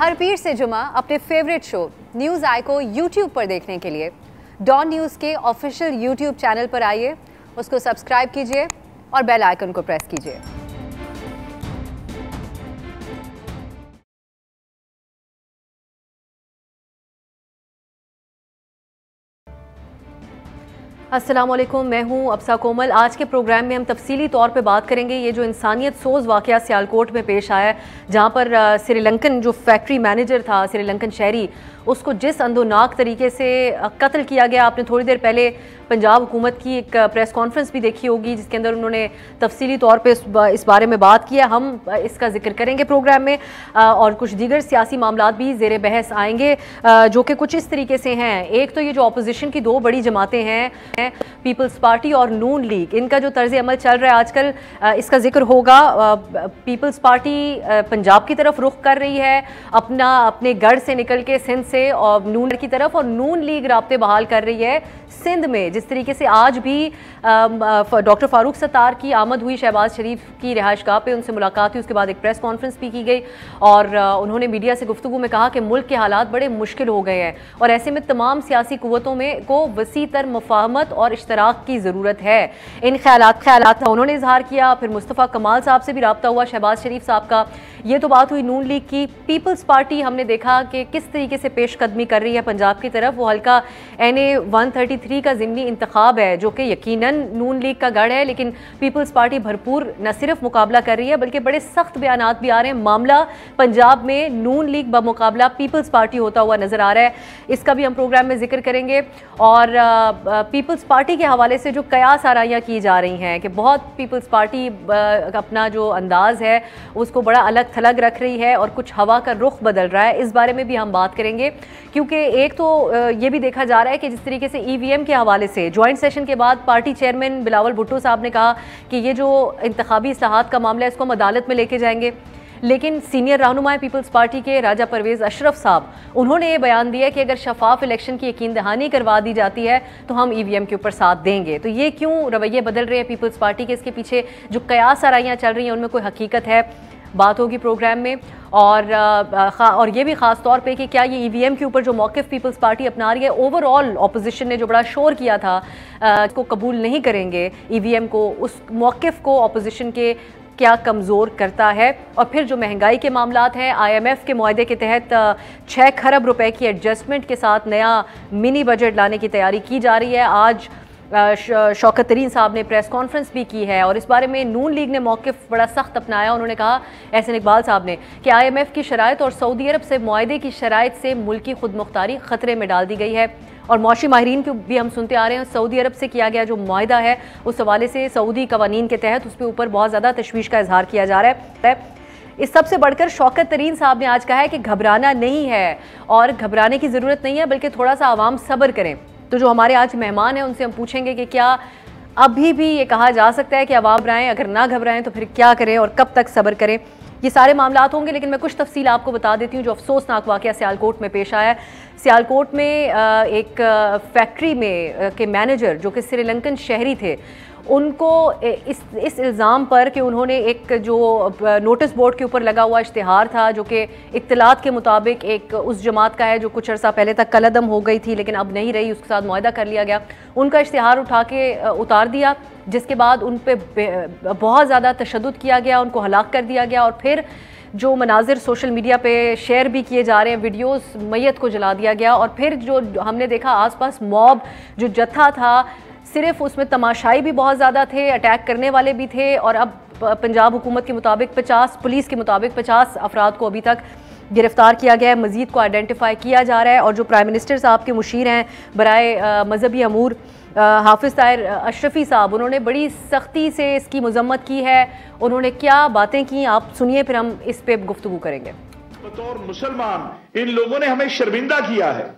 हर पीर से जुमा अपने फेवरेट शो न्यूज़ आई को यूट्यूब पर देखने के लिए डॉन न्यूज़ के ऑफिशियल यूट्यूब चैनल पर आइए, उसको सब्सक्राइब कीजिए और बेल आइकन को प्रेस कीजिए। अस्सलामुअलैकुम, मैं हूं अब्सा कोमल। आज के प्रोग्राम में हम तफसीली तौर पे बात करेंगे ये जो इंसानियत सोज वाक़या सियालकोट में पेश आया है, जहां पर श्रीलंकन जो फैक्ट्री मैनेजर था, श्रीलंकन शहरी, उसको जिस अंधोनाक तरीके से कत्ल किया गया। आपने थोड़ी देर पहले पंजाब हुकूमत की एक प्रेस कॉन्फ्रेंस भी देखी होगी, जिसके अंदर उन्होंने तफसीली तौर पे इस बारे में बात किया। हम इसका जिक्र करेंगे प्रोग्राम में, और कुछ दीगर सियासी मामलात भी ज़ेर बहस आएंगे, जो कि कुछ इस तरीके से हैं। एक तो ये जो अपोजिशन की दो बड़ी जमातें हैं, पीपल्स पार्टी और नून लीग, इनका जो तर्ज अमल चल रहा है आजकल, इसका जिक्र होगा। पीपल्स पार्टी पंजाब की तरफ रुख कर रही है, अपने गढ़ से निकल के सिंध से और नून की तरफ, और नून लीग राब्ते बहाल कर रही है सिंध में। जिस तरीके से आज भी डॉक्टर फारूक सत्तार की आमद हुई शहबाज शरीफ की रिहाइशगाह पे, उनसे मुलाकात हुई, उसके बाद एक प्रेस कॉन्फ्रेंस भी की गई और उन्होंने मीडिया से गुफ्तगू में कहा कि मुल्क के हालात बड़े मुश्किल हो गए हैं और ऐसे में तमाम सियासी कुव्वतों में को वसी तर मुफाहमत और इश्तराक की ज़रूरत है। इन ख्यालात उन्होंने इजहार किया। फिर मुस्तफ़ा कमाल साहब से भी रब्ता हुआ, शहबाज शरीफ साहब का। ये तो बात हुई नून लीग की। पीपल्स पार्टी हमने देखा कि किस तरीके से पेशकदमी कर रही है पंजाब की तरफ। वो हल्का NA 133 का ज़िमनी इंतखाब है, जो कि यकीनन नून लीग का गढ़ है, लेकिन पीपल्स पार्टी भरपूर न सिर्फ मुकाबला कर रही है बल्कि बड़े सख्त बयानात भी आ रहे हैं। मामला पंजाब में नून लीग बमुकाबला पीपल्स पार्टी होता हुआ नजर आ रहा है। इसका भी हम प्रोग्राम में जिक्र करेंगे। और पीपल्स पार्टी के हवाले से जो कयास आराइयाँ की जा रही हैं कि बहुत पीपल्स पार्टी अपना जो अंदाज़ है उसको बड़ा अलग थलग रख रही है और कुछ हवा का रुख बदल रहा है, इस बारे में भी हम बात करेंगे। क्योंकि एक तो ये भी देखा जा रहा है कि जिस तरीके से EVM के हवाले से ज्वाइंट सेशन के बाद पार्टी चेयरमैन बिलावल भुट्टो साहब ने कहा कि ये जो इंतखाबी इस्लाहात का मामला है इसको हम अदालत में लेके जाएंगे, लेकिन सीनियर रहनुमा पीपल्स पार्टी के राजा परवेज़ अशरफ साहब, उन्होंने ये बयान दिया कि अगर शफाफ इलेक्शन की यकीन दहानी करवा दी जाती है तो हम EVM के ऊपर साथ देंगे। तो ये क्यों रवैये बदल रहे हैं पीपल्स पार्टी के, इसके पीछे जो कयास आराइयाँ चल रही हैं उनमें कोई हकीकत है, बात होगी प्रोग्राम में। और ये भी ख़ास तौर पे कि क्या ये EVM के ऊपर जो मौक़िफ़ पीपल्स पार्टी अपना रही है, ओवरऑल अपोजिशन ने जो बड़ा शोर किया था इसको कबूल नहीं करेंगे EVM को, उस मौक़िफ़ को अपोजिशन के क्या कमज़ोर करता है। और फिर जो महंगाई के मामलात हैं, IMF के मुआहदे के तहत 6 खरब रुपए की एडजस्टमेंट के साथ नया मिनी बजट लाने की तैयारी की जा रही है। आज शौकत तरीन साहब ने प्रेस कॉन्फ्रेंस भी की है और इस बारे में नून लीग ने मौक़िफ़ बड़ा सख्त अपनाया। उन्होंने कहा, एहसन इकबाल साहब ने, कि IMF की शराइत और सऊदी अरब से मुआहदे की शराइत से मुल्क की खुद मुख्तारी ख़तरे में डाल दी गई है। और मौशी माहिरीन को भी हम सुनते आ रहे हैं, सऊदी अरब से किया गया जो मुआहदा है उस हवाले से सऊदी कवानीन के तहत उस पर ऊपर बहुत ज़्यादा तशवीश का इजहार किया जा रहा है। इस सबसे बढ़कर शौकत तरीन साहब ने आज कहा है कि घबराना नहीं है और घबराने की ज़रूरत नहीं है, बल्कि थोड़ा सा आवाम सब्र करें। तो जो हमारे आज मेहमान हैं उनसे हम पूछेंगे कि क्या अभी भी ये कहा जा सकता है कि अवाम घबराएं, अगर ना घबराएं तो फिर क्या करें और कब तक सब्र करें। ये सारे मामलात होंगे, लेकिन मैं कुछ तफसील आपको बता देती हूँ जो अफसोसनाक वाक़या सियालकोट में पेश आया है। सियालकोट में एक फैक्ट्री में के मैनेजर जो कि श्रीलंकन शहरी थे, उनको इस इल्ज़ाम पर कि उन्होंने एक जो नोटिस बोर्ड के ऊपर लगा हुआ इश्तिहार था, जो कि इत्तलात के मुताबिक एक उस जमात का है जो कुछ अर्सा पहले तक कलअदम हो गई थी लेकिन अब नहीं रही, उसके साथ मुआहदा कर लिया गया, उनका इश्तिहार उठा के उतार दिया, जिसके बाद उन पर बहुत ज़्यादा तशद्दुद किया गया, उनको हलाक कर दिया गया। और फिर जो मनाजिर सोशल मीडिया पे शेयर भी किए जा रहे हैं, वीडियोस, मैयत को जला दिया गया। और फिर जो हमने देखा आसपास मॉब जो जत्था था, सिर्फ उसमें तमाशाई भी बहुत ज़्यादा थे, अटैक करने वाले भी थे। और अब पंजाब हुकूमत के मुताबिक 50, पुलिस के मुताबिक 50 अफराद को अभी तक गिरफ्तार किया गया है, मज़ीद को आइडेंटिफाई किया जा रहा है। और जो प्राइम मिनिस्टर साहब के मुशीर हैं बराए मजहबी अमूर हाफिज़ ताहिर अशरफी साहब, उन्होंने बड़ी सख्ती से इसकी मजम्मत की है। उन्होंने क्या बातें की आप सुनिए, फिर हम इस पे गुफ्तगू करेंगे। बतौर मुसलमान इन लोगों ने हमें शर्मिंदा किया है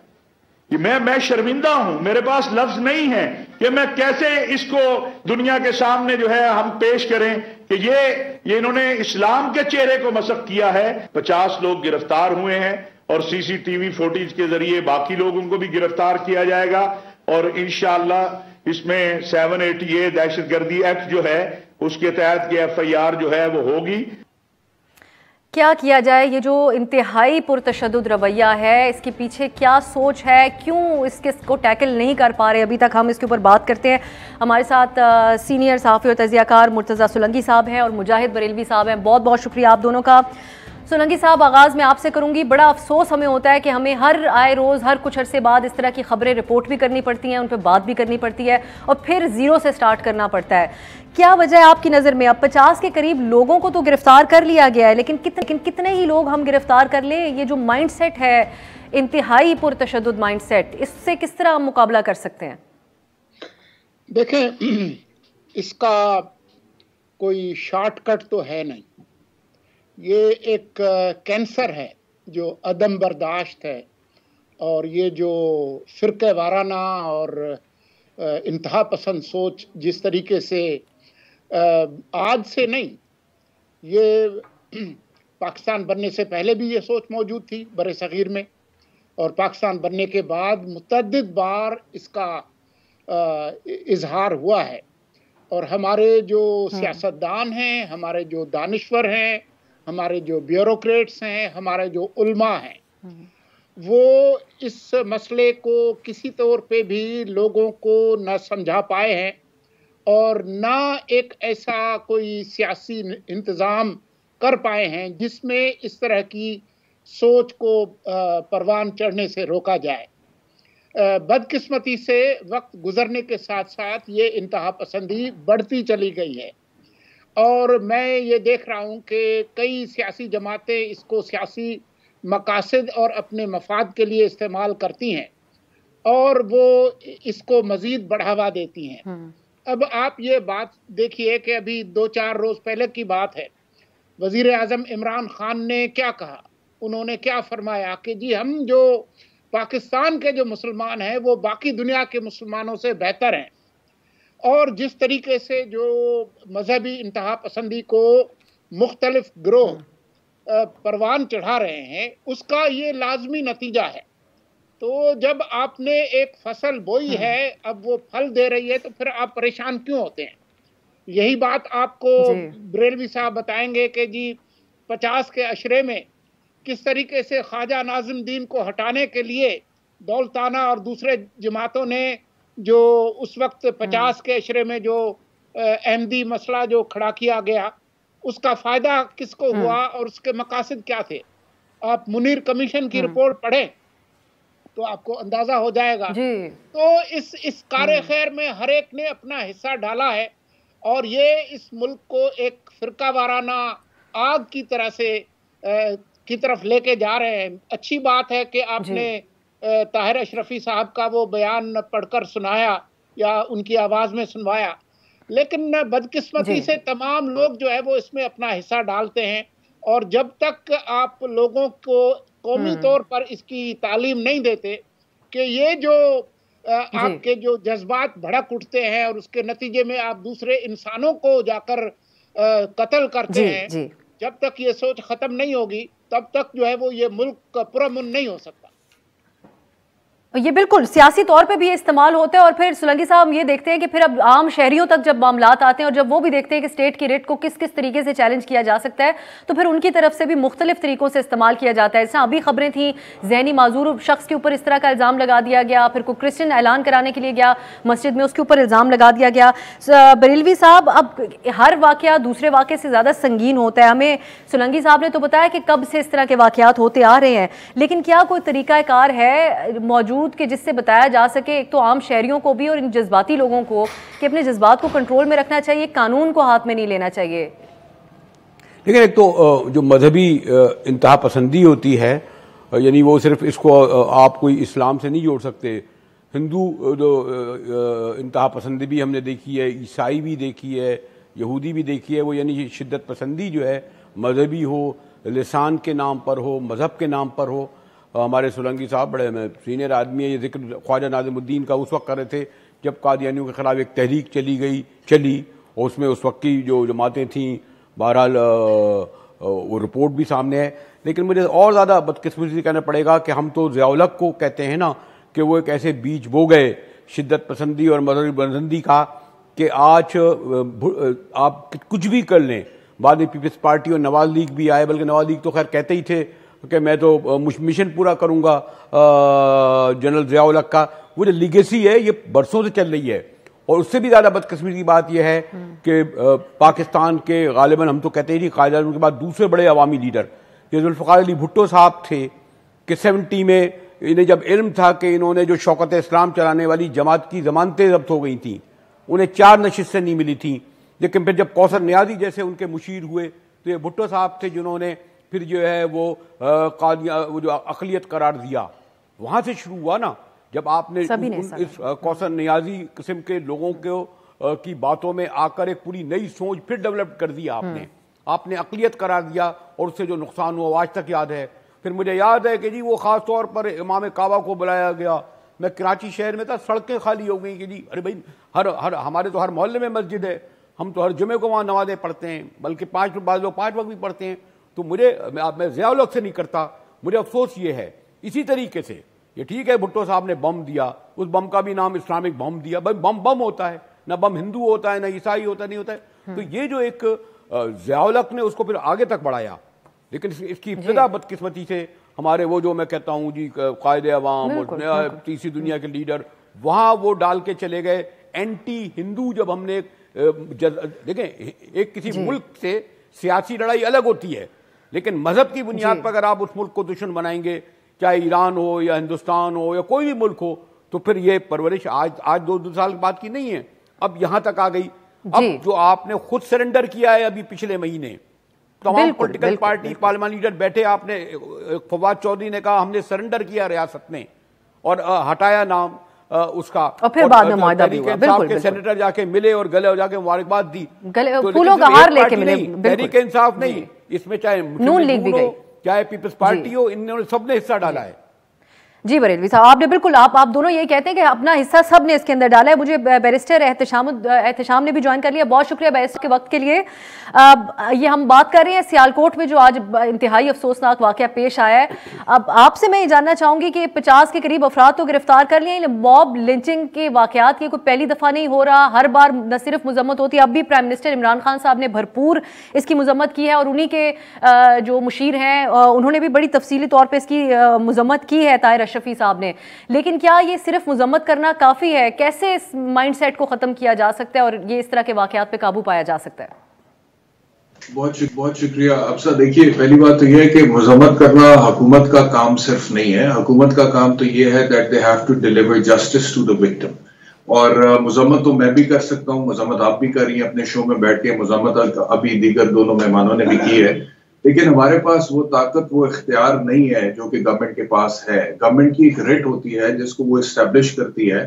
कि मैं शर्मिंदा हूं, मेरे पास लफ्ज नहीं है कि मैं कैसे इसको दुनिया के सामने जो है हम पेश करें कि ये इन्होंने इस्लाम के चेहरे को मसख किया है। 50 लोग गिरफ्तार हुए हैं और CCTV फुटेज के जरिए बाकी लोगों को भी गिरफ्तार किया जाएगा और इंशाअल्लाह इसमें 788 दहशतगर्दी एक्ट जो है उसके तहत की FIR जो है वो होगी। क्या किया जाए? ये जो इंतहाई पुरतशद्दुद रवैया है, इसके पीछे क्या सोच है, क्यों इसको टैकल नहीं कर पा रहे अभी तक? हम इसके ऊपर बात करते हैं। हमारे साथ सीनियर सहाफ़ी और तज़ियाकार मुर्तज़ा सोलंकी साहब हैं और मुजाहिद बरेलवी साहब हैं। बहुत बहुत शुक्रिया आप दोनों का। सोलंकी साहब, आगाज़ में आपसे करूंगी। बड़ा अफसोस हमें होता है कि हमें हर आए रोज़, हर कुछ अरसे बाद इस तरह की खबरें रिपोर्ट भी करनी पड़ती हैं, उन पर बात भी करनी पड़ती है और फिर ज़ीरो से स्टार्ट करना पड़ता है। क्या वजह है आपकी नज़र में? अब 50 के करीब लोगों को तो गिरफ्तार कर लिया गया है, लेकिन कितने ही लोग हम गिरफ्तार कर लें? ये जो माइंड सेट है, इंतहाई पुरतशद्दुद माइंड सेट, इससे किस तरह हम मुकाबला कर सकते हैं? देखें, इसका कोई शॉर्टकट तो है नहीं। ये एक कैंसर है जो अदम बर्दाश्त है, और ये जो फ़िरक़े वाराना और इंतहा पसंद सोच जिस तरीके से आज से नहीं, ये पाकिस्तान बनने से पहले भी ये सोच मौजूद थी बरे सग़ीर में, और पाकिस्तान बनने के बाद मुतअद्दिद बार इसका इजहार हुआ है। और हमारे जो सियासतदान हैं, हमारे जो दानिश्वर हैं, हमारे जो ब्यूरोक्रेट्स हैं, हमारे जो उल्मा हैं, वो इस मसले को किसी तौर पे भी लोगों को न समझा पाए हैं और ना एक ऐसा कोई सियासी इंतज़ाम कर पाए हैं जिसमें इस तरह की सोच को परवान चढ़ने से रोका जाए। बदकिस्मती से वक्त गुजरने के साथ साथ ये इंतहा पसंदी बढ़ती चली गई है, और मैं ये देख रहा हूँ कि कई सियासी जमातें इसको सियासी मकासद और अपने मफाद के लिए इस्तेमाल करती हैं और वो इसको मज़ीद बढ़ावा देती हैं। अब आप ये बात देखिए कि अभी 2-4 रोज़ पहले की बात है, वज़ीर आज़म इमरान खान ने क्या कहा। उन्होंने क्या फरमाया कि जी हम जो पाकिस्तान के जो मुसलमान हैं वो बाकी दुनिया के मुसलमानों से बेहतर हैं, और जिस तरीके से जो मजहबी इंतहा पसंदी को मुख्तलिफ ग्रोह परवान चढ़ा रहे हैं, उसका ये लाजमी नतीजा है। तो जब आपने एक फसल बोई है, अब वो फल दे रही है, तो फिर आप परेशान क्यों होते हैं? यही बात आपको बरेलवी साहब बताएंगे कि जी 50 के अशरे में किस तरीके से ख्वाजा नाज़िमुद्दीन को हटाने के लिए दौलताना और दूसरे जमातों ने जो उस वक्त 50 के अशरे में जो अहमदी मसला जो खड़ा किया गया, उसका फ़ायदा किसको हुआ और उसके मकासद क्या थे? आप मुनीर कमीशन की रिपोर्ट पढ़ें तो आपको अंदाज़ा हो जाएगा। तो इस कार्य खैर में हर एक ने अपना हिस्सा डाला है, और ये इस मुल्क को एक फ़िरका वाराना आग की तरह से की तरफ लेके जा रहे हैं। अच्छी बात है कि आपने ताहिर अशरफी साहब का वो बयान पढ़कर सुनाया या उनकी आवाज़ में सुनवाया, लेकिन बदकिस्मती से तमाम लोग जो है वो इसमें अपना हिस्सा डालते हैं, और जब तक आप लोगों को कौमी तौर पर इसकी तालीम नहीं देते कि ये जो आपके जो जज्बात भड़क उठते हैं और उसके नतीजे में आप दूसरे इंसानों को जाकर कत्ल करते हैं, जब तक ये सोच ख़त्म नहीं होगी तब तक जो है वो ये मुल्क पुरअमन नहीं हो सकता। ये बिल्कुल सियासी तौर पे भी इस्तेमाल होते हैं, और फिर सोलंकी साहब ये देखते हैं कि फिर अब आम शहरियों तक जब मामलात आते हैं और जब वो भी देखते हैं कि स्टेट की रेट को किस किस तरीके से चैलेंज किया जा सकता है, तो फिर उनकी तरफ से भी मुख्तलिफ तरीकों से इस्तेमाल किया जाता है। जैसे अभी खबरें थी, जहनी माजूर शख्स के ऊपर इस तरह का इल्ज़ाम लगा दिया गया, फिर कोई क्रिश्चियन ऐलान कराने के लिए गया मस्जिद में, उसके ऊपर इल्ज़ाम लगा दिया गया। बरेलवी साहब, अब हर वाक़या दूसरे वाक़े से ज़्यादा संगीन होता है। हमें सोलंकी साहब ने तो बताया कि कब से इस तरह के वाक़यात होते आ रहे हैं, लेकिन क्या कोई तरीक़ाकार है मौजूद कि जिससे बताया जा सके एक तो आम शहरियों को भी और इन जज्बाती लोगों को कि अपने जज्बात को कंट्रोल में रखना चाहिए, कानून को हाथ में नहीं लेना चाहिए? लेकिन एक तो जो मजहबी इंतहा पसंदी होती है, यानी वो सिर्फ इसको आप कोई इस्लाम से नहीं जोड़ सकते। हिंदू जो इंतहा पसंदी भी हमने देखी है, ईसाई भी देखी है, यहूदी भी देखी है। वो यानी शिद्दत पसंदी जो है मजहबी हो, लिसान के नाम पर हो, मज़हब के नाम पर हो। हमारे सोलंकी साहब बड़े सीनियर आदमी है, ये जिक्र ख्वाजा नाज़िमुद्दीन का उस वक्त कर रहे थे जब कादियानियों के ख़िलाफ़ एक तहरीक चली, और उसमें उस वक्त की जो जमातें थीं, बहरहाल वो रिपोर्ट भी सामने है। लेकिन मुझे और ज़्यादा बदकिस्मती से कहना पड़ेगा कि हम तो ज़िया-उल-हक़ को कहते हैं ना कि वो एक ऐसे बीज बो गए शिद्दत पसंदी और मजहबी पसंदी का कि आज आप कुछ भी कर लें, बाद में पीपल्स पार्टी और नवाज लीग भी आए, बल्कि नवाज लीग तो खैर कहते ही थे कि मैं तो मिशन पूरा करूंगा जनरल ज़िया-उल हक का। वो जो लीगेसी है ये बरसों से चल रही है। और उससे भी ज़्यादा बदकिस्मती की बात यह है कि पाकिस्तान के गालिबन हम तो कहते ही नहीं, कायद आज़म के बाद दूसरे बड़े अवामी लीडर ये जुल्फ़िकार अली भुट्टो साहब थे कि 70 में इन्हें जब इल्म था कि इन्होंने जो शौकत इस्लाम चलाने वाली जमात की जमानतें जब्त हो गई थी, उन्हें 4 नशिस्तें नहीं मिली थी। लेकिन फिर जब कौसर नियाज़ी जैसे उनके मुशीर हुए तो ये भुट्टो साहब थे जिन्होंने फिर जो है वो वो जो अक़लियत करार दिया। वहाँ से शुरू हुआ ना, जब आपने इस कौसर नियाज़ी किस्म के लोगों को की बातों में आकर एक पूरी नई सोच फिर डेवलप कर दिया आपने अक़लियत करार दिया, और उससे जो नुकसान हुआ आज तक याद है। फिर मुझे याद है कि जी वो ख़ास तौर पर इमाम काबा को बुलाया गया। मैं कराची शहर में था, सड़कें खाली हो गई कि जी अरे भाई हर हमारे तो हर मोहल्ले में मस्जिद है, हम तो हर जुमे को वहाँ नमाज़ें पढ़ते हैं, बल्कि 5 वक्त भी पढ़ते हैं। तो मैं ज़िया-उल हक से नहीं करता, मुझे अफसोस ये है। इसी तरीके से ये ठीक है भुट्टो साहब ने बम दिया, उस बम का भी नाम इस्लामिक बम दिया। भाई बम होता है ना, बम हिंदू होता है ना ईसाई होता नहीं होता है। तो ये जो एक ज़िया-उल हक ने उसको फिर आगे तक बढ़ाया, लेकिन इसकी इब्तिदा बदकिस्मती से हमारे वो जो मैं कहता हूँ जी कायदे अवाम और तीसरी दुनिया के लीडर वहाँ वो डाल के चले गए एंटी हिंदू। जब हमने देखें एक किसी मुल्क से सियासी लड़ाई अलग होती है, लेकिन मजहब की बुनियाद पर अगर आप उस मुल्क को दुश्मन बनाएंगे, चाहे ईरान हो या हिंदुस्तान हो या कोई भी मुल्क हो, तो फिर ये परवरिश आज 2 साल बाद की नहीं है, अब यहां तक आ गई। अब जो आपने खुद सरेंडर किया है अभी पिछले महीने, तमाम पॉलिटिकल पार्टी पार्लियामेंट लीडर बैठे, आपने फवाद चौधरी ने कहा हमने सरेंडर किया रियासत में और हटाया नाम उसका, और फिर बाद में मुआहदा भी हुआ। बिल्कुल सेनेटर जाके मिले और गले हो जाके मुबारकबाद दी, फूलों का हार लेके मिले। तहरीक इंसाफ नहीं, इसमें चाहे नून लीग भी गई, चाहे पीपल्स पार्टी हो, इन्होंने सबने हिस्सा डाला है। जी बरेलवी साहब, आपने बिल्कुल आप दोनों ये कहते हैं कि अपना हिस्सा सब ने इसके अंदर डाला है। मुझे बैरिस्टर एहतशाम ने भी ज्वाइन कर लिया, बहुत शुक्रिया बैरिस्टर के वक्त के लिए। ये हम बात कर रहे हैं सियालकोट में जो आज इंतहाई अफसोसनाक वाकया पेश आया है। अब आपसे मैं ये जानना चाहूंगी कि 50 के करीब अफराद तो गिरफ्तार कर लिए, मॉब लिंचिंग के वाकयात की कोई पहली दफ़ा नहीं हो रहा, हर बार न सिर्फ मजम्मत होती है, अब भी प्राइम मिनिस्टर इमरान खान साहब ने भरपूर इसकी मजम्मत की है और उन्हीं के जो मुशीर हैं उन्होंने भी बड़ी तफसीली तौर पर इसकी मजम्मत की है, ताहिर शफी साहब ने। लेकिन क्या ये सिर्फ मुजम्मत करना काफी है? कैसे इस माइंडसेट को खत्म किया जा सकता है और ये इस तरह के वाकयात पे काबू पाया जा सकता है? बहुत शुक्रिया अफसा। देखिए, पहली बात तो यह है कि मुजम्मत करना हुकूमत का काम सिर्फ नहीं है। हुकूमत का काम तो यह है that they have to deliver justice to the victim. और मुजम्मत तो मैं भी कर सकता हूँ, मुजम्मत आप भी कर रही हैं अपने शो में बैठ के, मुजम्मत अभी दीगर दोनों मेहमानों ने भी की है। लेकिन हमारे पास वो ताकत, वो इख्तियार नहीं है जो कि गवर्नमेंट के पास है। गवर्नमेंट की एक रिट होती है जिसको वो इस्टेब्लिश करती है,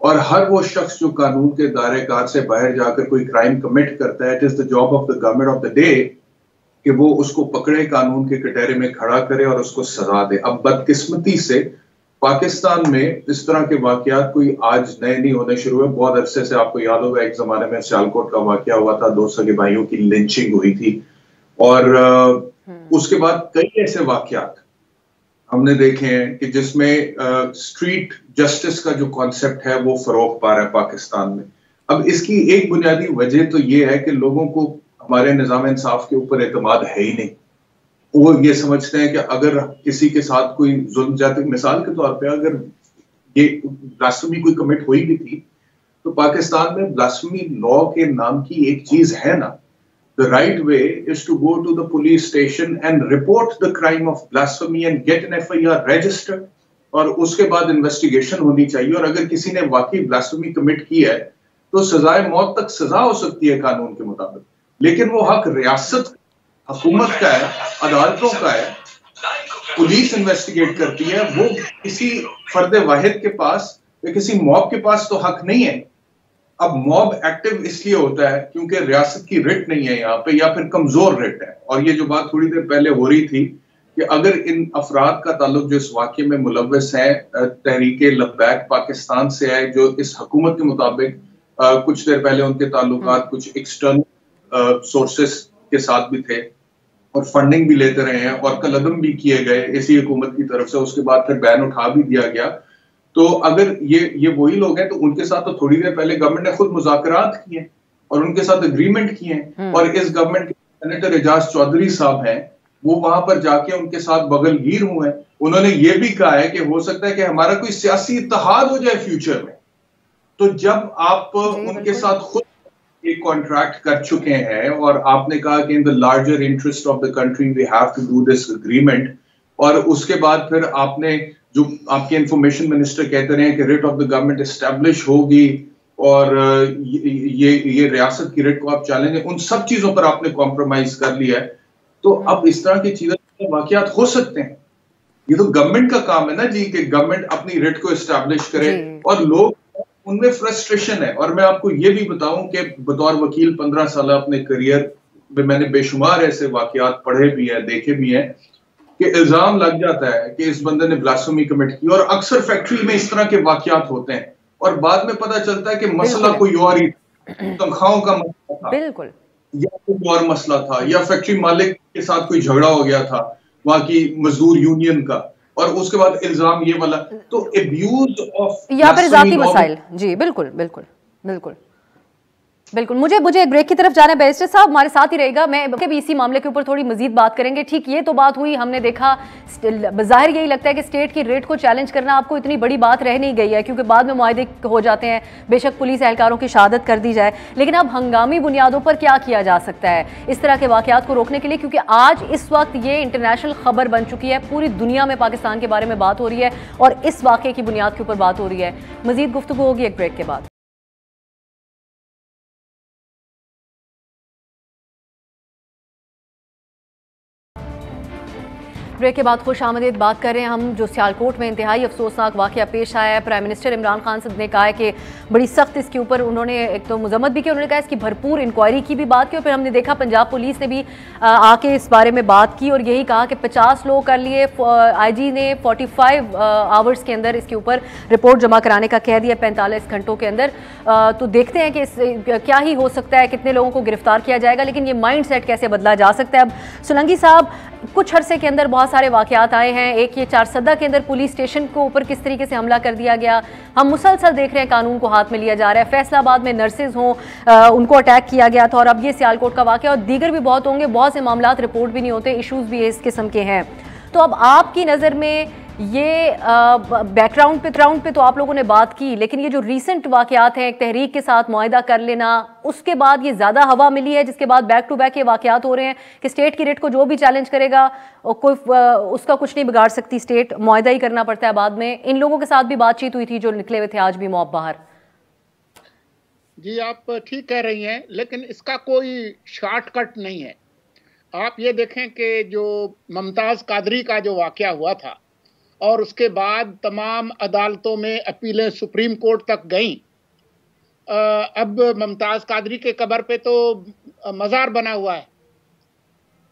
और हर वो शख्स जो कानून के दायरे कार से बाहर जाकर कोई क्राइम कमिट करता है, it is the job of the government of the day कि वो उसको पकड़े, कानून के कटहरे में खड़ा करे और उसको सजा दे। अब बदकिस्मती से पाकिस्तान में इस तरह के वाकयात कोई आज नए नहीं होने शुरू हुए। बहुत अरसे से आपको याद होगा एक जमाने में सियालकोट का वाकया हुआ था, 2 सगे भाइयों की लिंचिंग हुई थी, और उसके बाद कई ऐसे वाकयात हमने देखे हैं कि जिसमें स्ट्रीट जस्टिस का जो कॉन्सेप्ट है वो फरोग पा रहा है पाकिस्तान में। अब इसकी एक बुनियादी वजह तो ये है कि लोगों को हमारे निज़ाम इंसाफ के ऊपर एतमाद है ही नहीं। वो ये समझते हैं कि अगर किसी के साथ कोई जुल्म जाती, मिसाल के तौर पे अगर ये ब्लास्फेमी कोई कमिट हुई भी थी, तो पाकिस्तान में ब्लास्फेमी लॉ के नाम की एक चीज है ना। The right way is to go to the police station and report the crime of blasphemy and get an FIR registered, और उसके बाद इन्वेस्टिगेशन होनी चाहिए। और अगर किसी ने वाकई ब्लास्फेमी कमिट की है तो सजाए मौत तक सजा हो सकती है कानून के मुताबिक, लेकिन वो हक रियासत हुकूमत का है, अदालतों का है, पुलिस इन्वेस्टिगेट करती है। वो किसी फर्द वाहिद के पास या किसी मॉब के पास तो हक नहीं है। अब मॉब एक्टिव इसलिए होता है क्योंकि रियासत की रिट नहीं है यहाँ पे, या फिर कमजोर रिट है। और ये जो बात थोड़ी देर पहले हो रही थी कि अगर इन अफराद का ताल्लुक जो इस वाकये में मुलव्वस है तहरीके लब्बैक पाकिस्तान से है, जो इस हुकूमत के मुताबिक कुछ देर पहले उनके ताल्लुकात कुछ एक्सटर्नल सोर्सेस के साथ भी थे और फंडिंग भी लेते रहे हैं और कलअदम भी किए गए इसी हुकूमत की तरफ से, उसके बाद फिर बैन उठा भी दिया गया। तो अगर ये वही लोग हैं तो उनके साथ तो थोड़ी देर पहले गवर्नमेंट ने खुद मुज़ाकरात किए और उनके साथ एग्रीमेंट किए हैं, और इस गवर्नमेंट के सेनेटर एजाज चौधरी साहब हैं, वो वहां पर जाके उनके साथ बगलगीर हुए हैं। उन्होंने ये भी कहा है कि हो सकता है कि हमारा कोई सियासी इत्तेहाद हो जाए फ्यूचर में। तो जब आप उनके साथ खुद एक कॉन्ट्रैक्ट कर चुके हैं और आपने कहा कि in the larger interest of the country we have to do this agreement, और उसके बाद फिर आपने जो आपके इंफॉर्मेशन मिनिस्टर कहते रहे कि writ of the government establish होगी और ये रियासत की रिट को आप चैलेंज, उन सब चीजों पर आपने कॉम्प्रोमाइज कर लिया है। तो अब इस तरह की चीजें वाकयात हो सकते हैं। ये तो गवर्नमेंट का काम है ना जी कि गवर्नमेंट अपनी रिट को एस्टैब्लिश करे, और लोग उनमें फ्रस्ट्रेशन है। और मैं आपको ये भी बताऊं कि बतौर वकील 15 साल अपने करियर में मैंने बेशुमार ऐसे वाकयात पढ़े भी हैं, देखे भी हैं कि इल्जाम लग जाता है कि इस बंदे ने ब्लास्फेमी कमिट की, और अक्सर फैक्ट्री में इस तरह के वाकयात होते हैं और बाद में पता चलता है कि मसला कोई और ही, तनख्वाहों का मसला था, बिल्कुल, या कोई और मसला था, या फैक्ट्री मालिक के साथ कोई झगड़ा हो गया था वहां की मजदूर यूनियन का, और उसके बाद इल्जाम ये वाला। तो अब्यूज ऑफ या फिर जाती मसाइल। जी बिल्कुल बिल्कुल बिल्कुल बिल्कुल। मुझे एक ब्रेक की तरफ जाना है। बैरिस्टर साहब हमारे साथ ही रहेगा, मैं भी इसी मामले के ऊपर थोड़ी मजीद बात करेंगे। ठीक, ये तो बात हुई, हमने देखा, ज़ाहिर यही लगता है कि स्टेट की रेट को चैलेंज करना आपको इतनी बड़ी बात रह नहीं गई है, क्योंकि बाद में मुआहदे हो जाते हैं, बेशक पुलिस एहलकारों की शहादत कर दी जाए, लेकिन अब हंगामी बुनियादों पर क्या किया जा सकता है इस तरह के वाकयात को रोकने के लिए? क्योंकि आज इस वक्त ये इंटरनेशनल खबर बन चुकी है, पूरी दुनिया में पाकिस्तान के बारे में बात हो रही है और इस वाक़े की बुनियाद के ऊपर बात हो रही है। मजीद गुफ्तगू होगी एक ब्रेक के बाद। ब्रेक के बाद खुश आमदीद बात कर रहे हैं हम जो सियालकोट में इंतहाई अफसोसनाक वाक़या पेश आया है। प्राइम मिनिस्टर इमरान खान साहब ने कहा है कि बड़ी सख्त इसके ऊपर उन्होंने एक तो मजम्मत भी की, उन्होंने कहा इसकी भरपूर इंक्वायरी की भी बात की, और फिर हमने देखा पंजाब पुलिस ने भी आके इस बारे में बात की और यही कहा कि 50 लोग कर लिए। IG ने 45 आवर्स के अंदर इसके ऊपर रिपोर्ट जमा कराने का कह दिया, 45 घंटों के अंदर। तो देखते हैं कि क्या ही हो सकता है, कितने लोगों को गिरफ्तार किया जाएगा, लेकिन ये माइंड सेट कैसे बदला जा सकता है। अब सोलंकी साहब, कुछ अरसे के अंदर बहुत सारे वाकयात आए हैं। एक ये चारसदा के अंदर पुलिस स्टेशन के ऊपर किस तरीके से हमला कर दिया गया, हम मुसलसल देख रहे हैं कानून को हाथ में लिया जा रहा है। फैसलाबाद में नर्सेज हों, उनको अटैक किया गया था, और अब ये सियालकोट का वाकया, और दीगर भी बहुत होंगे। बहुत से मामला रिपोर्ट भी नहीं होते, इशूज़ भी इस किस्म के हैं। तो अब आपकी नज़र में ये बैकग्राउंड पे तो आप लोगों ने बात की, लेकिन ये जो रीसेंट वाकयात हैं, एक तहरीक के साथ मुआहदा कर लेना, उसके बाद ये ज़्यादा हवा मिली है, जिसके बाद बैक टू बैक ये वाकयात हो रहे हैं कि स्टेट की रेट को जो भी चैलेंज करेगा और कोई उसका कुछ नहीं बिगाड़ सकती स्टेट, मुआहदा ही करना पड़ता है बाद में। इन लोगों के साथ भी बातचीत हुई थी जो निकले हुए थे आज भी मौत बाहर। जी आप ठीक कह रही हैं, लेकिन इसका कोई शॉर्टकट नहीं है। आप ये देखें कि जो मुमताज़ कादरी का जो वाकया हुआ था और उसके बाद तमाम अदालतों में अपीलें सुप्रीम कोर्ट तक गईं। अब मुमताज़ कादरी के कब्र पे तो मज़ार बना हुआ है,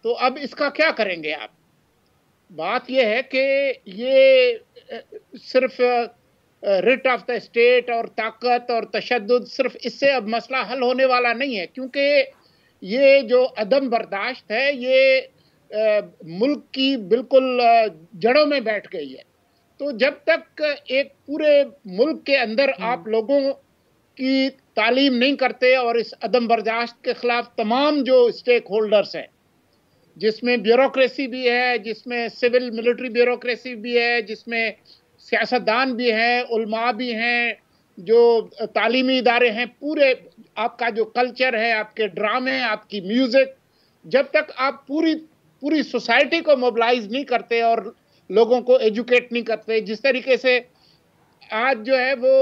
तो अब इसका क्या करेंगे आप? बात यह है कि ये सिर्फ रिट ऑफ द स्टेट और ताकत और तशद्दुद, सिर्फ इससे अब मसला हल होने वाला नहीं है, क्योंकि ये जो अदम बर्दाश्त है ये मुल्क की बिल्कुल जड़ों में बैठ गई है। तो जब तक एक पूरे मुल्क के अंदर आप लोगों की तालीम नहीं करते और इस अदम बर्दाश्त के खिलाफ तमाम जो स्टेक होल्डर्स हैं, जिसमें ब्यूरोक्रेसी भी है, जिसमें सिविल मिलिट्री ब्यूरोक्रेसी भी है, जिसमें सियासतदान भी हैं, उलमा भी हैं, जो तालीमी इदारे हैं, पूरे आपका जो कल्चर है, आपके ड्रामे, आपकी म्यूज़िक, जब तक आप पूरी सोसाइटी को मोबिलाइज नहीं करते और लोगों को एजुकेट नहीं करते, जिस तरीके से आज जो है वो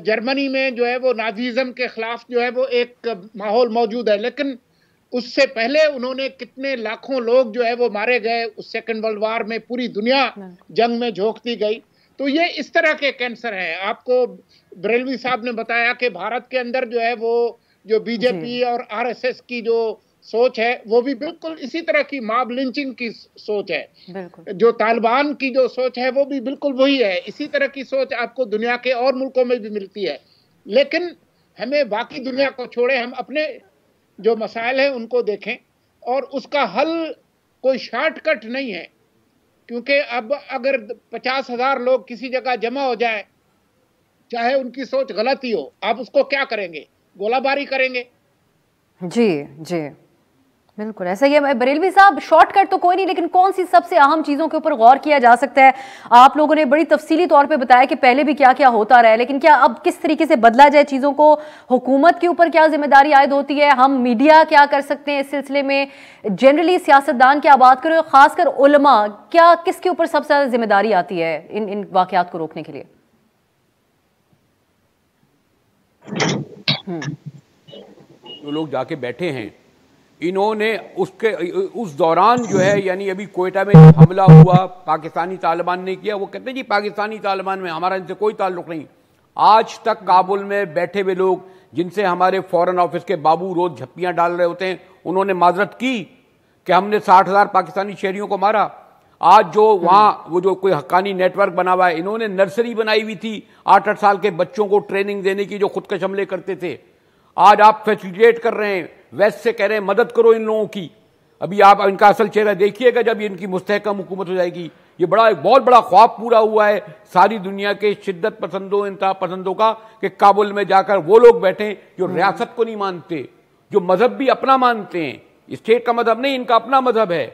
जर्मनी में जो है वो नाजीज़म के ख़िलाफ़ जो है वो एक माहौल मौजूद है, लेकिन उससे पहले उन्होंने कितने लाखों लोग जो है वो मारे गए उस सेकंड वर्ल्ड वार में, पूरी दुनिया जंग में झोंकती गई। तो ये इस तरह के कैंसर है। आपको बरेलवी साहब ने बताया कि भारत के अंदर जो है वो जो बीजेपी और RSS की जो सोच है वो भी बिल्कुल इसी तरह की मॉब लिंचिंग की सोच है। जो तालिबान की जो सोच है वो भी बिल्कुल वही है। इसी तरह की सोच आपको दुनिया के और मुल्कों में भी मिलती है, लेकिन हमें बाकी दुनिया को छोड़े, हम अपने जो मसाइल हैं उनको देखें, और उसका हल कोई शॉर्टकट नहीं है। क्योंकि अब अगर 50,000 लोग किसी जगह जमा हो जाए, चाहे उनकी सोच गलत ही हो, आप उसको क्या करेंगे? गोलाबारी करेंगे? जी जी बिल्कुल ऐसा ही है। बरेलवी साहब, शॉर्टकट तो कोई नहीं, लेकिन कौन सी सबसे अहम चीजों के ऊपर गौर किया जा सकता है? आप लोगों ने बड़ी तफसीली तौर पे बताया कि पहले भी क्या क्या होता रहा है, लेकिन क्या अब किस तरीके से बदला जाए चीजों को? हुकूमत के ऊपर क्या जिम्मेदारी आयद होती है? हम मीडिया क्या कर सकते हैं इस सिलसिले में? जनरली सियासतदान क्या बात करें, खासकर उलमा, क्या किसके ऊपर सबसे ज्यादा जिम्मेदारी आती है इन वाकयात को रोकने के लिए? जो लोग जाके बैठे हैं, इन्होंने उस दौरान जो है, यानी अभी कोयटा में हमला हुआ, पाकिस्तानी तालिबान ने किया, वो कहते हैं जी पाकिस्तानी तालिबान में हमारा इनसे कोई ताल्लुक नहीं। आज तक काबुल में बैठे हुए लोग, जिनसे हमारे फॉरेन ऑफिस के बाबू रोज झप्पियां डाल रहे होते हैं, उन्होंने माजरत की कि हमने 60,000 पाकिस्तानी शहरियों को मारा। आज जो वहां वो जो कोई हक्कानी नेटवर्क बना हुआ है, इन्होंने नर्सरी बनाई हुई थी 8-8 साल के बच्चों को ट्रेनिंग देने की, जो खुदकश हमले करते थे। आज आप फैसिलिटेट कर रहे हैं, वेस्ट से कह रहे हैं मदद करो इन लोगों की। अभी आप इनका असल चेहरा देखिएगा जब इनकी मुस्तहकम हुकूमत हो जाएगी। ये एक बहुत बड़ा ख्वाब पूरा हुआ है सारी दुनिया के शिद्दत पसंदों, इंतहा पसंदों का, कि काबुल में जाकर वो लोग बैठे जो रियासत को नहीं मानते, जो मजहब भी अपना मानते हैं। स्टेट का मजहब नहीं, इनका अपना मजहब है,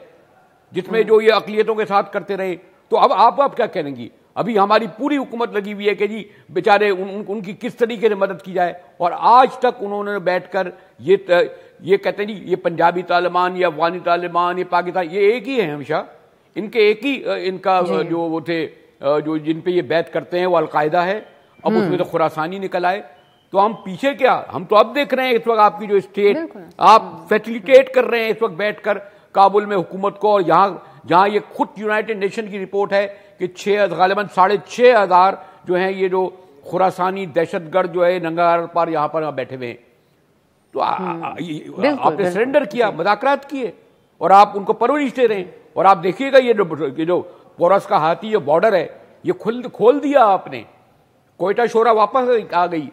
जिसमें जो ये अकलियतों के साथ करते रहे। तो अब आप क्या कहेंगी? अभी हमारी पूरी हुकूमत लगी हुई है कि जी बेचारे उनकी किस तरीके से मदद की जाए, और आज तक उन्होंने बैठकर ये कहते हैं जी ये पंजाबी तालिबान या अफगानी तालिबान, ये पाकिस्तान, ये एक ही है हमेशा। इनके एक ही इनका जो वो थे, जो जिन पे ये बैत करते हैं वो अलकायदा है। अब उसमें तो खुरासानी निकल आए, तो हम पीछे क्या? हम तो अब देख रहे हैं इस वक्त आपकी जो स्टेट आप फैसिलिटेट कर रहे हैं इस वक्त बैठकर काबुल में हुकूमत को। और जहां ये खुद यूनाइटेड नेशन की रिपोर्ट है कि गालिबन 6,500 जो हैं ये जो खुरासानी दहशतगर्द जो है नंगार पर यहाँ पर बैठे हुए हैं। तो आपने सरेंडर किया, मुज़ाकरात किए, और आप उनको परवरिश दे रहे हैं। और आप देखिएगा ये जो पोरस का हाथी जो बॉर्डर है, ये खोल दिया आपने। कोयटा शोरा वापस आ गई।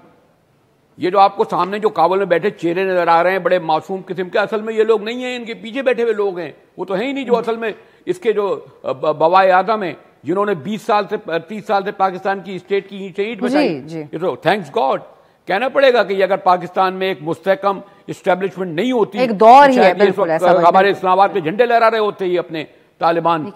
ये जो आपको सामने जो काबुल में बैठे चेहरे नजर आ रहे हैं, बड़े मासूम किस्म के, असल में ये लोग नहीं हैं, इनके पीछे बैठे हुए लोग हैं। वो तो है ही नहीं जो असल में इसके जो बवाए आदम है, जिन्होंने 20 साल से 30 साल से पाकिस्तान की स्टेट की ईंट से ईंट बचाई। ये तो थैंक्स गॉड कहना पड़ेगा कि अगर पाकिस्तान में एक मुस्तहकम एस्टेब्लिशमेंट नहीं होती, एक दौर ही है, बिल्कुल ऐसा हमारे इस्लामाबाद के झंडे लहरा रहे होते ही अपने तालिबान।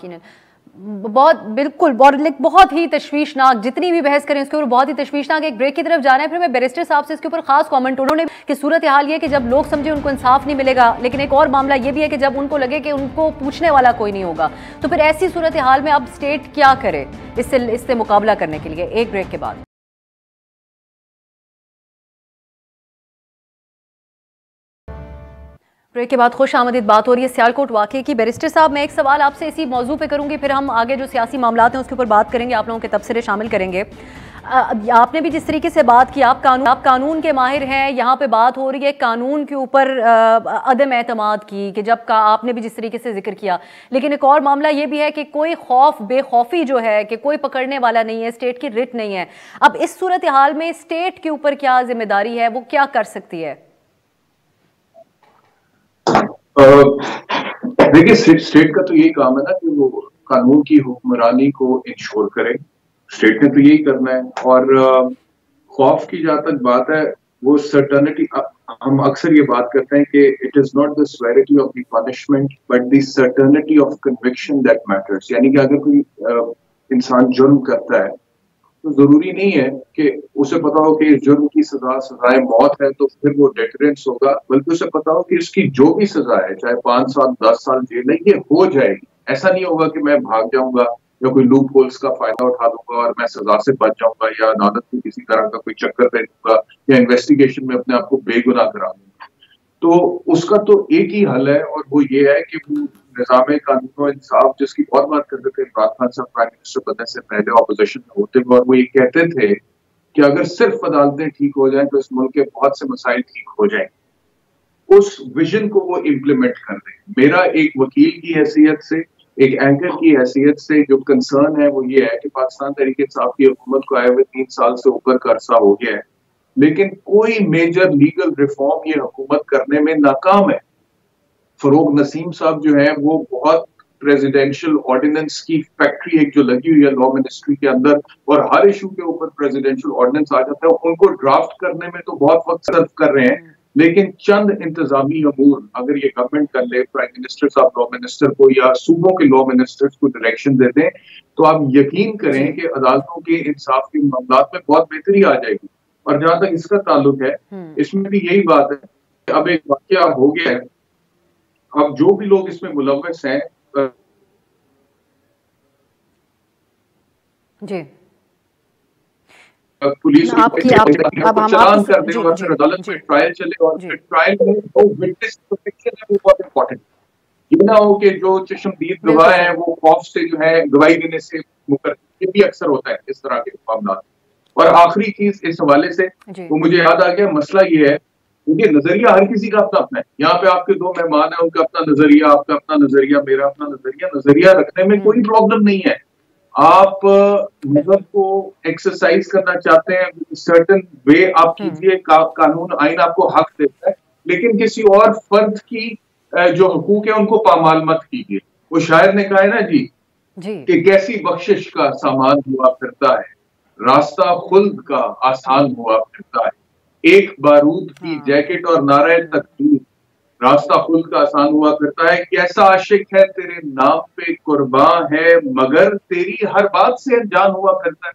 बहुत ही तशवीशनाक, जितनी भी बहस करें उसके ऊपर बहुत ही तशवीशनाक। एक ब्रेक की तरफ जाना है, फिर मैं बैरिस्टर साहब से इसके ऊपर खास कमेंट। उन्होंने कि सूरत हाल ये कि जब लोग समझे उनको इंसाफ नहीं मिलेगा, लेकिन एक और मामला ये भी है कि जब उनको लगे कि उनको पूछने वाला कोई नहीं होगा, तो फिर ऐसी सूरत हाल में अब स्टेट क्या करे इससे मुकाबला करने के लिए। एक ब्रेक के बाद ब्रेक के बाद खुश आमदीद बात हो रही है सियालकोट वाक़े की। बैरिस्टर साहब, मैं एक सवाल आपसे इसी मौजू पे करूंगी, फिर हम आगे जो सियासी मामलात हैं उसके ऊपर बात करेंगे, आप लोगों के तबसरे शामिल करेंगे। आपने भी जिस तरीके से बात की, आप कानून के माहिर हैं, यहाँ पे बात हो रही है कानून के ऊपर अदम एतमाद की, कि जब आपने भी जिस तरीके से जिक्र किया, लेकिन एक और मामला ये भी है कि कोई बेखौफी जो है कि कोई पकड़ने वाला नहीं है, स्टेट की रिट नहीं है। अब इस सूरत हाल में स्टेट के ऊपर क्या जिम्मेदारी है, वो क्या कर सकती है? देखिए, स्टेट का तो यही काम है ना कि वो कानून की हुक्मरानी को इंश्योर करे। स्टेट ने तो यही करना है। और खौफ की जहां तक बात है, वो सर्टेनिटी, हम अक्सर ये बात करते हैं कि it is not the severity of the punishment but the certainty of conviction that matters. यानी कि अगर कोई इंसान जुर्म करता है तो जरूरी नहीं है कि उसे पता हो कि इस जुर्म की सजाए मौत है तो फिर वो डेटरेंस होगा, बल्कि उसे पता हो कि इसकी जो भी सजा है, चाहे 5 साल 10 साल जेल है, ये हो जाएगी। ऐसा नहीं होगा कि मैं भाग जाऊंगा या कोई लूप होल्स का फायदा उठा लूंगा और मैं सजा से बच जाऊंगा, या अदालत में किसी तरह का कोई चक्कर दे दूंगा, या इन्वेस्टिगेशन में अपने आप को बेगुनाह करा दूंगा। तो उसका तो एक ही हल है, और वो ये है कि वो निज़ाम कानून और इंसाफ, जिसकी बहुत बात करते थे इमरान खान साहब प्राइम मिनिस्टर बनने से पहले ऑपोजिशन में होते हुए, और वो ये कहते थे कि अगर सिर्फ अदालतें ठीक हो जाएं तो इस मुल्क के बहुत से मसाइल ठीक हो जाएंगे। उस विजन को वो इम्प्लीमेंट कर रहे हैं। मेरा एक वकील की हैसियत से, एक एंकर की हैसियत से जो कंसर्न है वो ये है कि पाकिस्तान तहरीक इंसाफ की हुकूमत को आए हुए 3 साल से ऊपर का अरसा हो गया है, लेकिन कोई मेजर लीगल रिफॉर्म ये हुकूमत करने में नाकाम है। फरोग नसीम साहब जो है वो बहुत प्रेसिडेंशियल ऑर्डिनेंस की फैक्ट्री एक जो लगी हुई है लॉ मिनिस्ट्री के अंदर, और हर इशू के ऊपर प्रेसिडेंशियल ऑर्डिनेंस आ जाता है। उनको ड्राफ्ट करने में तो बहुत वक्त सर्व कर रहे हैं, लेकिन चंद इंतजामी अमूर अगर ये गवर्नमेंट कर ले, प्राइम मिनिस्टर साहब लॉ मिनिस्टर को या सूबों के लॉ मिनिस्टर्स को डायरेक्शन दे दें, तो आप यकीन करें कि अदालतों के इंसाफ के मामलों में बहुत बेहतरी आ जाएगी। और जहां तक इसका ताल्लुक है, इसमें भी यही बात है कि अब एक वाकया हो गया है, अब जो भी लोग इसमें मुलव्वस हैं जी, पुलिस चलान कर दे और फिर अदालत में ट्रायल चले और फिर ट्रायल में वो विटनेस प्रोटेक्शन है वो बहुत इंपॉर्टेंट। ये ना हो कि जो चश्मदीद गवाह है वो खौफ से जो है गवाही देने से मुकर, ये भी अक्सर होता है इस तरह के मामला। और आखिरी चीज इस हवाले से वो मुझे याद आ गया, मसला ये है क्योंकि नजरिया हर किसी का अपना अपना है। यहाँ पे आपके दो मेहमान है, उनका अपना नजरिया, आपका अपना नजरिया, मेरा अपना नजरिया। नजरिया रखने में कोई प्रॉब्लम नहीं है। आप मजहब को एक्सरसाइज करना चाहते हैं, सर्टेन वे आप कीजिए, कानून आइन आपको हक देता है, लेकिन किसी और फर्द की जो हुकूक है उनको पामाल मत कीजिए। वो शायर ने कहा है ना जी कि कैसी बख्शिश का सामान हुआ फिरता है, रास्ता खुल्द का आसान हुआ फिरता है, एक बारूद की जैकेट और नारे तकदीर, रास्ता खुद का आसान हुआ करता है, कैसा आशिक है तेरे नाम पे कुर्बान है, मगर तेरी हर बात से अनजान हुआ करता है।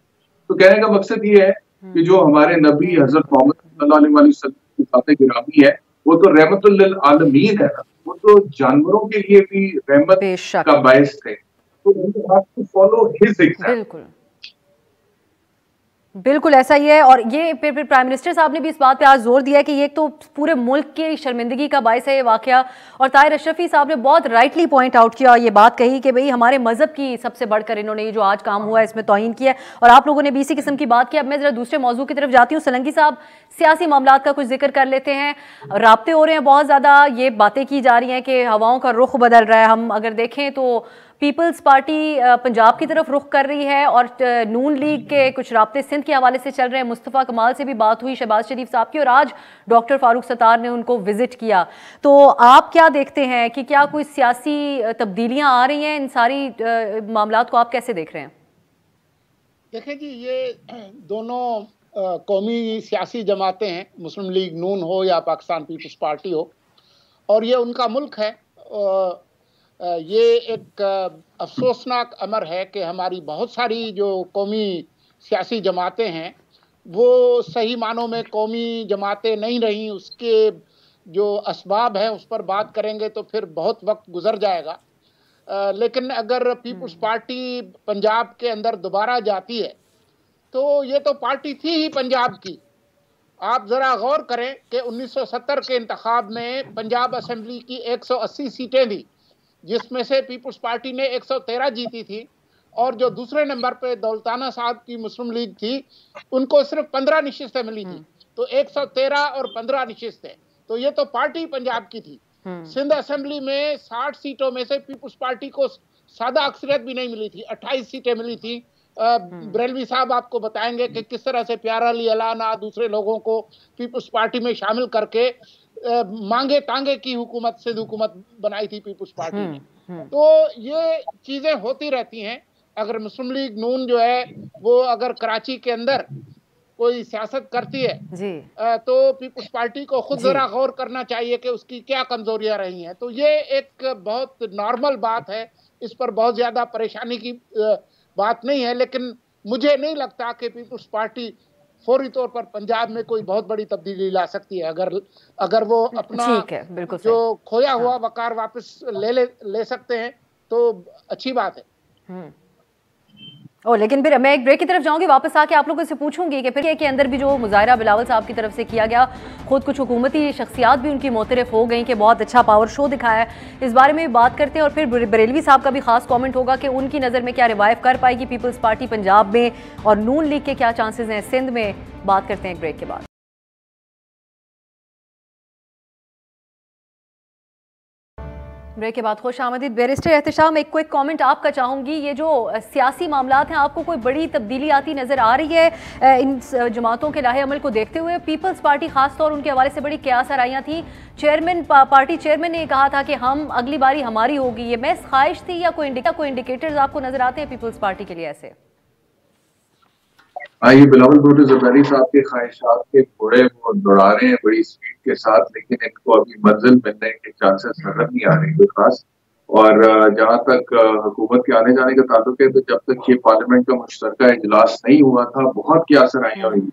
तो कहने का मकसद ये है कि जो हमारे नबी हजरत मोहम्मद सल्लल्लाहु अलैहि वसल्लम की बातें गिरामी है, वो तो रहमतुल लिल आलमीन है, वो तो जानवरों के लिए भी रहमत का बायस थे। तो फॉलो हिज एग्जाम्पल। बिल्कुल ऐसा ही है। और ये फिर प्राइम मिनिस्टर साहब ने भी इस बात पे आज जोर दिया है कि ये तो पूरे मुल्क की शर्मिंदगी का बायस है ये वाकया। और ताहिर अशरफी साहब ने बहुत राइटली पॉइंट आउट किया, ये बात कही कि भाई हमारे मजहब की सबसे बढ़कर इन्होंने ये जो आज काम हुआ है इसमें तौहीन किया है। और आप लोगों ने भी इसी किस्म की बात की। अब मैं जरा दूसरे मौजू की तरफ जाती हूँ। सलंगी साहब, सियासी मामलात का कुछ जिक्र कर लेते हैं। राब्ते हो रहे हैं बहुत ज़्यादा, ये बातें की जा रही हैं कि हवाओं का रुख बदल रहा है। हम अगर देखें तो पीपल्स पार्टी पंजाब की तरफ रुख कर रही है और नून लीग के कुछ राब्ते सिंध के हवाले से चल रहे हैं। मुस्तफ़ा कमाल से भी बात हुई, शहबाज शरीफ साहब की, और आज डॉक्टर फारूक सत्तार ने उनको विजिट किया। तो आप क्या देखते हैं कि क्या कोई सियासी तब्दीलियां आ रही हैं? इन सारी मामलात को आप कैसे देख रहे हैं? देखिए जी, ये दोनों कौमी सियासी जमातें हैं, मुस्लिम लीग नून हो या पाकिस्तान पीपल्स पार्टी हो, और ये उनका मुल्क है। ये एक अफसोसनाक अमर है कि हमारी बहुत सारी जो कौमी सियासी जमातें हैं वो सही मानों में कौमी जमातें नहीं रहीं। उसके जो असबाब हैं उस पर बात करेंगे तो फिर बहुत वक्त गुजर जाएगा। लेकिन अगर पीपल्स पार्टी पंजाब के अंदर दोबारा जाती है तो ये तो पार्टी थी ही पंजाब की। आप ज़रा गौर करें कि 1970 के इंतखाब में पंजाब असम्बली की 180 सीटें थी, जिसमें से पीपल्स पार्टी ने 113 जीती थी, और जो दूसरे नंबर पे दौलताना साहब की मुस्लिम लीग थी उनको सिर्फ 15 नशिस्तें मिली थी। तो 113 और 15 नशिस्तें, तो ये तो पार्टी पंजाब की थी। सिंध असेंबली में 60 सीटों में से पीपल्स पार्टी को सादा अक्सरियत भी नहीं मिली थी, 28 सीटें मिली थी। बरेलवी साहब आपको बताएंगे कि किस तरह से प्यारा अली अलाना दूसरे लोगों को पीपल्स पार्टी में शामिल करके मांगे तांगे की हुकूमत, सिंध हुकूमत बनाई थी पीपल्स पार्टी ने। तो ये चीजें होती रहती हैं। अगर मुस्लिम लीग नून जो है वो अगर कराची के अंदर कोई सियासत करती है तो पीपल्स पार्टी को खुद जरा गौर करना चाहिए कि उसकी क्या कमजोरियां रही हैं। तो ये एक बहुत नॉर्मल बात है, इस पर बहुत ज्यादा परेशानी की बात नहीं है। लेकिन मुझे नहीं लगता कि पीपल्स पार्टी फौरी तौर पर पंजाब में कोई बहुत बड़ी तब्दीली ला सकती है। अगर वो अपना जो खोया हुआ वकार वापस ले सकते हैं तो अच्छी बात है। लेकिन फिर मैं एक ब्रेक की तरफ जाऊंगी, वापस आके आप लोगों से पूछूंगी कि फिर के अंदर भी जो मुजाहिरा बिलावल साहब की तरफ से किया गया, खुद कुछ हुकूमती शख्सियात भी उनकी मोतरफ हो गई कि बहुत अच्छा पावर शो दिखाया है। इस बारे में बात करते हैं और फिर बरेलवी साहब का भी खास कमेंट होगा कि उनकी नज़र में क्या रिवाइव कर पाएगी पीपल्स पार्टी पंजाब में और नून लीग के क्या चांसेस हैं सिंध में। बात करते हैं एक ब्रेक के बाद। ब्रेक के बाद खुश आमदीद। बैरिस्टर एहतशाम, एक क्विक कमेंट आपका चाहूँगी। ये जो सियासी मामलात हैं, आपको कोई बड़ी तब्दीली आती नज़र आ रही है इन जमातों के लाहे अमल को देखते हुए? पीपल्स पार्टी खास तौर उनके हवाले से बड़ी क्यास आराइयाँ थी। पार्टी चेयरमैन ने कहा था कि हम अगली बारी हमारी होगी। ये महज ख्वाहिश थी या कोई इंडिकेटर्स आपको नजर आते हैं पीपल्स पार्टी के लिए ऐसे? हाँ, ये बिलावल भुट्टो ज़रदारी साहब के ख्वाहिशात के घोड़े वो दौड़ा रहे हैं बड़ी स्पीड के साथ, लेकिन इनको अभी मंजिल मिलने के चांसेस नजर नहीं आ रहे कोई खास। और जहाँ तक हुकूमत के आने जाने का ताल्लुक है, तो जब तक ये पार्लियामेंट का मुश्तरका इजलास नहीं हुआ था, बहुत की आसराइयां हुई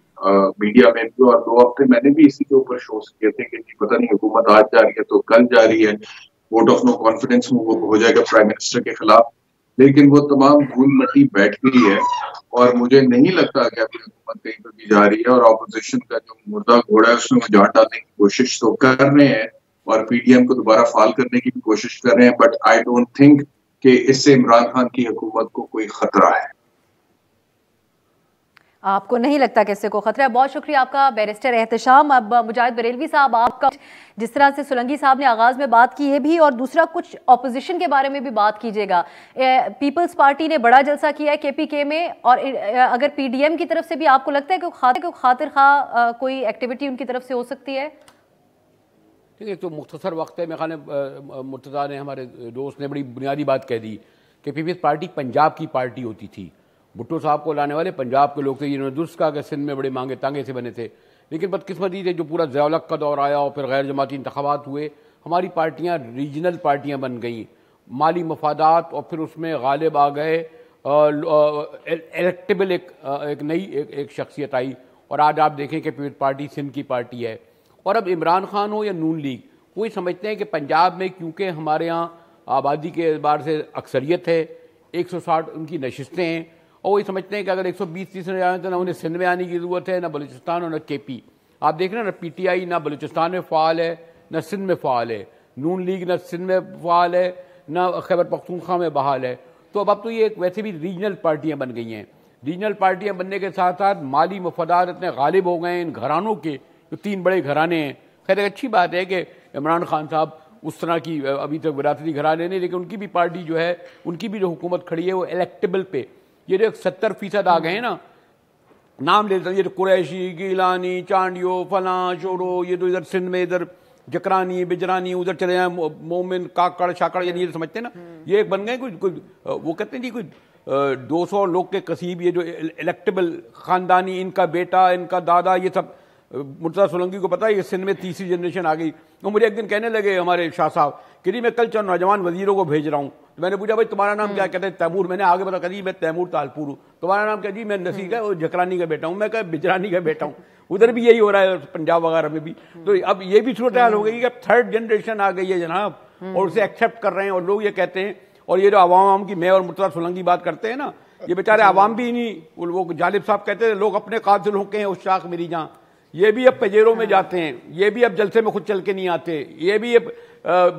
मीडिया में भी, और 2 हफ्ते मैंने भी इसी के ऊपर शोज किए थे कि पता नहीं हुकूमत आज जा रही है तो कल जा रही है, वोट ऑफ नो कॉन्फिडेंस हो जाएगा प्राइम मिनिस्टर के खिलाफ। लेकिन वो तमाम धूल मट्टी बैठ गई है और मुझे नहीं लगता कि अभी हुकूमत कहीं पर भी जा रही है। और ऑपोजिशन का जो मुर्दा घोड़ा है उसमें जान डालने की कोशिश तो कर रहे हैं और पीडीएम को दोबारा फाल करने की भी कोशिश कर रहे हैं, बट आई डोंट थिंक कि इससे इमरान खान की हुकूमत को कोई खतरा है। आपको नहीं लगता कि इससे को खतरा है? बहुत शुक्रिया आपका बैरिस्टर एहतशाम। अब मुजाहिद बरेलवी साहब, आपका जिस तरह से सोलंकी साहब ने आगाज़ में बात की है भी, और दूसरा कुछ अपोजिशन के बारे में भी बात कीजिएगा। पीपल्स पार्टी ने बड़ा जलसा किया है KPK में, और अगर PDM की तरफ से भी आपको लगता है कि खातिर खा कोई एक्टिविटी उनकी तरफ से हो सकती है? ठीक है, तो मुख्तसर वक्त है, मेरे ख्याल मुर्तज़ा ने, हमारे दोस्त ने बड़ी बुनियादी बात कह दी कि पीपल्स पार्टी पंजाब की पार्टी होती थी। भुट्टो साहब को लाने वाले पंजाब के लोग थे, जिन्होंने दुरुस्त कहा कि सिंध में बड़े मांगे तांगे से बने थे। लेकिन बदकिस्मती थे जो पूरा ज़ियाउल-हक़ का दौर आया और फिर गैर जमाती इंतखाबात हुए, हमारी पार्टियाँ रीजनल पार्टियाँ बन गई, माली मफादात, और फिर उसमें गालिब आ गए इलेक्टेबल एक नई एक शख्सियत आई। और आज आप देखें कि पीपल्स पार्टी सिंध की पार्टी है। और अब इमरान खान हो या नून लीग, कोई समझते हैं कि पंजाब में क्योंकि हमारे यहाँ आबादी के एतबार से अक्सरियत है, 160 उनकी नशिस्तें हैं, और वही समझते हैं कि अगर 120-30 जाए तो ना उन्हें सिंध में आने की ज़रूरत है, ना बलूचिस्तान और ना KP। आप देख रहे हैं ना, PTI ना बलूचिस्तान में फ़ाल है, ना सिंध में फ़ाल है, नून लीग ना सिंध में फ़ाल है, ना खैबर पख्तूनख्वा में बहाल है। तो अब तो ये वैसे भी रीजनल पार्टियाँ बन गई हैं। रीजनल पार्टियाँ बनने के साथ साथ माली मफादात इतने गालिब हो गए इन घरानों के, जो 3 बड़े घराने हैं। खैर एक अच्छी बात है कि इमरान खान साहब उस तरह की अभी तक विरासती घराने नहीं, लेकिन उनकी भी पार्टी जो है, उनकी भी जो हुकूमत खड़ी है वो इलेक्टेबल पे। ये जो 70% आ गए हैं ना, नाम लेते हैं, ये तो कुरैशी, गीलानी, चांडियो, फलां शोरो, ये तो इधर सिंध में इधर जकरानी बिजरानी, उधर चले जाए मोमिन काकड़ शाकड़, ये समझते हैं ना, ये एक बन गए कुछ वो कहते हैं जी कोई 200 लोग के कसीब ये जो इलेक्टेबल खानदानी, इनका बेटा, इनका दादा, ये सब। मुर्तज़ा सोलंकी को पता है ये सिंध में 3री जनरेशन आ गई। तो मुझे एक दिन कहने लगे हमारे शाह साहब कि जी मैं कल चंद नौजवान वजीरों को भेज रहा हूँ। तो मैंने पूछा भाई तुम्हारा नाम क्या? कहते हैं तैमूर। मैंने आगे बता कही मैं तैमूर तालपुर हूँ। तुम्हारा नाम क्या? जी मैं नसीर का और जकरानी का बेटा हूँ। मैं कहा बिजरानी का बेटा हूँ। उधर भी यही हो रहा है, पंजाब वगैरह में भी। तो अब ये भी सूरत हाल हो गई कि अब 3rd जनरेशन आ गई है जनाब, और उसे एक्सेप्ट कर रहे हैं। और लोग ये कहते हैं, और ये जो अवाम की मैं और मुर्तज़ा सोलंकी बात करते हैं ना, ये बेचारे अवाम भी नहीं, वो जालिब साहब कहते हैं लोग अपने कातिल होके हैं उस शाख मेरी जहाँ, ये भी अब पजेरों में जाते हैं, ये भी अब जलसे में खुद चल के नहीं आते, ये भी अब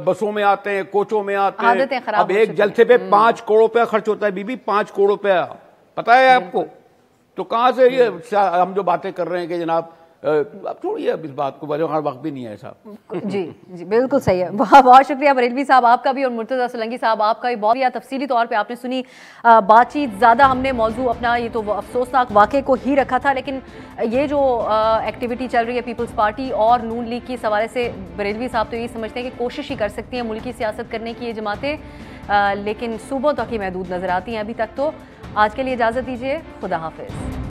बसों में आते हैं, कोचों में आते हैं। अब एक जलसे पे 5 करोड़ रुपया खर्च होता है बीबी, 5 करोड़ रुपया, पता है आपको? तो कहाँ से ये हम जो बातें कर रहे हैं कि जनाब अब छोड़िए अब इस बात को, हर वक्त भी नहीं है साहब। जी जी बिल्कुल सही है। बहुत शुक्रिया बरेलवी साहब आपका भी, और मुर्तज़ा सोलंकी साहब आपका भी। बहुत तफसीली तौर पे आपने सुनी बातचीत। ज़्यादा हमने मौजू अपना ये तो अफसोसनाक वाक़े को ही रखा था, लेकिन ये जो एक्टिविटी चल रही है पीपल्स पार्टी और नून लीग की हवाले से, बरेलवी साहब तो यही समझते हैं कि कोशिश ही कर सकती हैं मुल्की सियासत करने की ये जमातें, लेकिन सूबों तक ही महदूद नज़र आती हैं अभी तक। तो आज के लिए इजाज़त दीजिए, खुदा हाफिज़।